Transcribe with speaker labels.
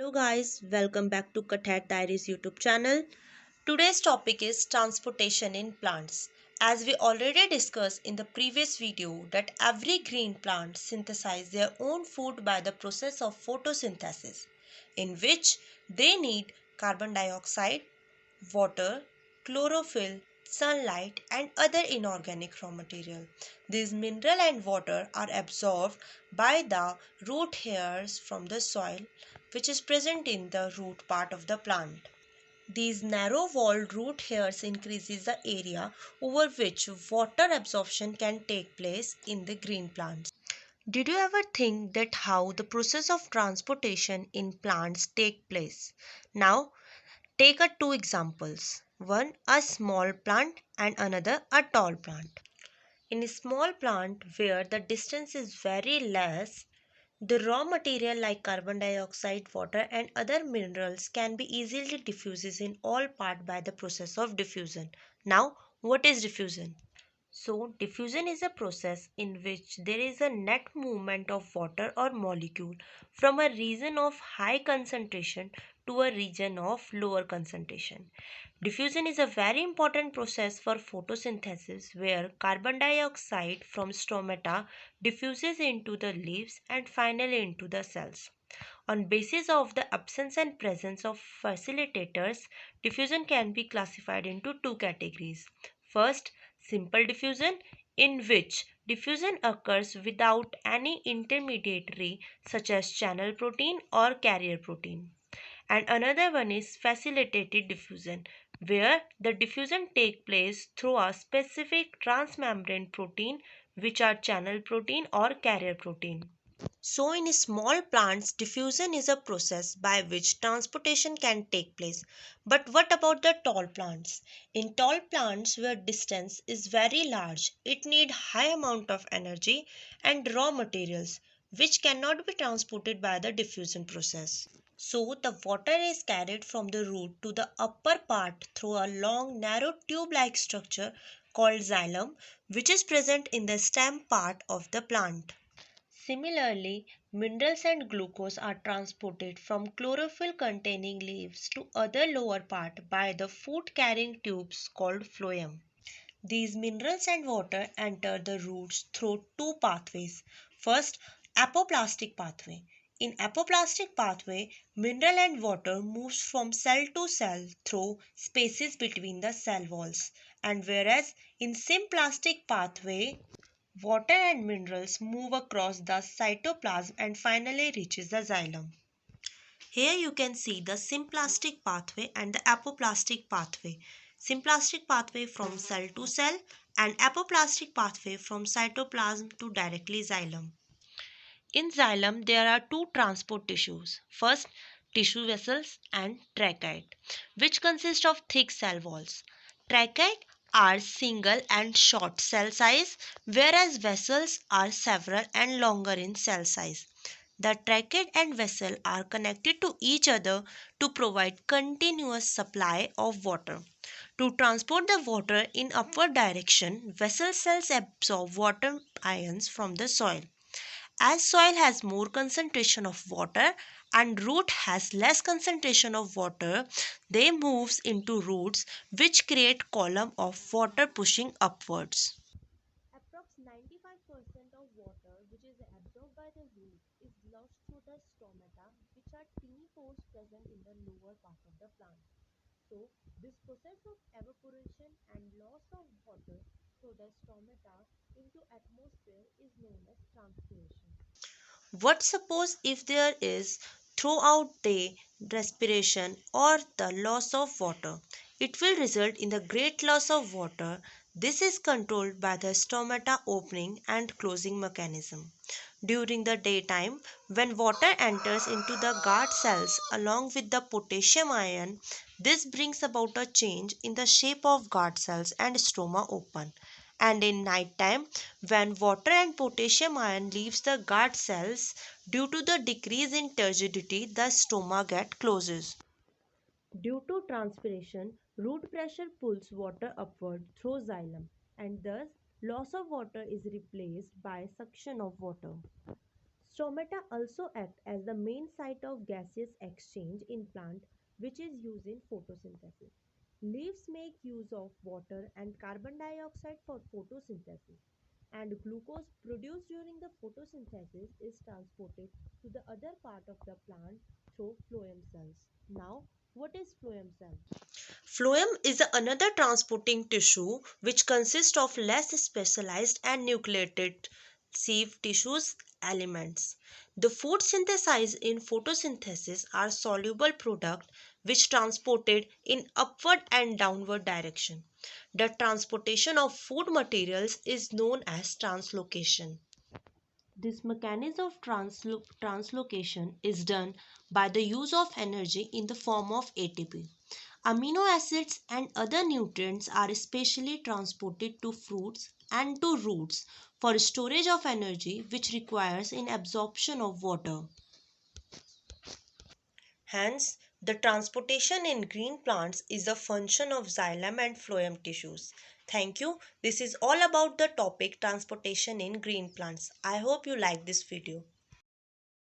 Speaker 1: Hello guys, welcome back to Kathat Diaries YouTube channel. Today's topic is transportation in plants. As we already discussed in the previous video that every green plant synthesizes their own food by the process of photosynthesis, in which they need carbon dioxide, water, chlorophyll, sunlight and other inorganic raw material. These mineral and water are absorbed by the root hairs from the soil which is present in the root part of the plant. These narrow-walled root hairs increases the area over which water absorption can take place in the green plants. Did you ever think that how the process of transportation in plants take place? Now, take two examples. One a small plant and another a tall plant. In a small plant where the distance is very less, the raw material like carbon dioxide, water and other minerals can be easily diffused in all parts by the process of diffusion. Now, what is diffusion? So, diffusion is a process in which there is a net movement of water or molecule from a region of high concentration to a region of lower concentration. Diffusion is a very important process for photosynthesis where carbon dioxide from stomata diffuses into the leaves and finally into the cells. On basis of the absence and presence of facilitators, diffusion can be classified into two categories. First, simple diffusion, in which diffusion occurs without any intermediary such as channel protein or carrier protein. And another one is facilitated diffusion, where the diffusion takes place through a specific transmembrane protein which are channel protein or carrier protein. So, in small plants, diffusion is a process by which transportation can take place. But what about the tall plants? In tall plants, where distance is very large, it needs high amount of energy and raw materials, which cannot be transported by the diffusion process. So, the water is carried from the root to the upper part through a long, narrow tube-like structure called xylem, which is present in the stem part of the plant. Similarly, minerals and glucose are transported from chlorophyll containing leaves to other lower part by the food carrying tubes called phloem. These minerals and water enter the roots through two pathways. First, apoplastic pathway. In apoplastic pathway, mineral and water moves from cell to cell through spaces between the cell walls. And whereas in symplastic pathway, water and minerals move across the cytoplasm and finally reaches the xylem. Here you can see the symplastic pathway and the apoplastic pathway. Symplastic pathway from cell to cell and apoplastic pathway from cytoplasm to directly xylem. In xylem there are two transport tissues. First, tissue vessels and trachea, which consist of thick cell walls. Trachea are single and short cell size, whereas vessels are several and longer in cell size. The trachea and vessel are connected to each other to provide continuous supply of water. To transport the water in upward direction, vessel cells absorb water ions from the soil. As soil has more concentration of water and root has less concentration of water, they moves into roots which create column of water pushing upwards. Approx 95% of water which is absorbed by the root is lost through the stomata, which are teeny pores present in the lower part of the plant. So, this process of evaporation and loss of water through the stomata into atmosphere is known as transpiration. What suppose if there is throughout the respiration or the loss of water? It will result in the great loss of water. This is controlled by the stomata opening and closing mechanism. During the daytime, when water enters into the guard cells along with the potassium ion, this brings about a change in the shape of guard cells and stroma open. And in night time, when water and potassium ion leaves the guard cells, due to the decrease in turgidity, the stoma get closes. Due to transpiration, root pressure pulls water upward through xylem and thus loss of water is replaced by suction of water. Stomata also act as the main site of gaseous exchange in plant which is used in photosynthesis. Leaves make use of water and carbon dioxide for photosynthesis and glucose produced during the photosynthesis is transported to the other part of the plant through phloem cells. Now, what is phloem cell? Phloem is another transporting tissue which consists of less specialized and nucleated sieve tissues elements. The food synthesized in photosynthesis are soluble products which transported in upward and downward direction. The transportation of food materials is known as translocation. This mechanism of translocation is done by the use of energy in the form of ATP. Amino acids and other nutrients are especially transported to fruits and to roots for storage of energy which requires in absorption of water. Hence, the transportation in green plants is a function of xylem and phloem tissues. Thank you. This is all about the topic transportation in green plants. I hope you like this video.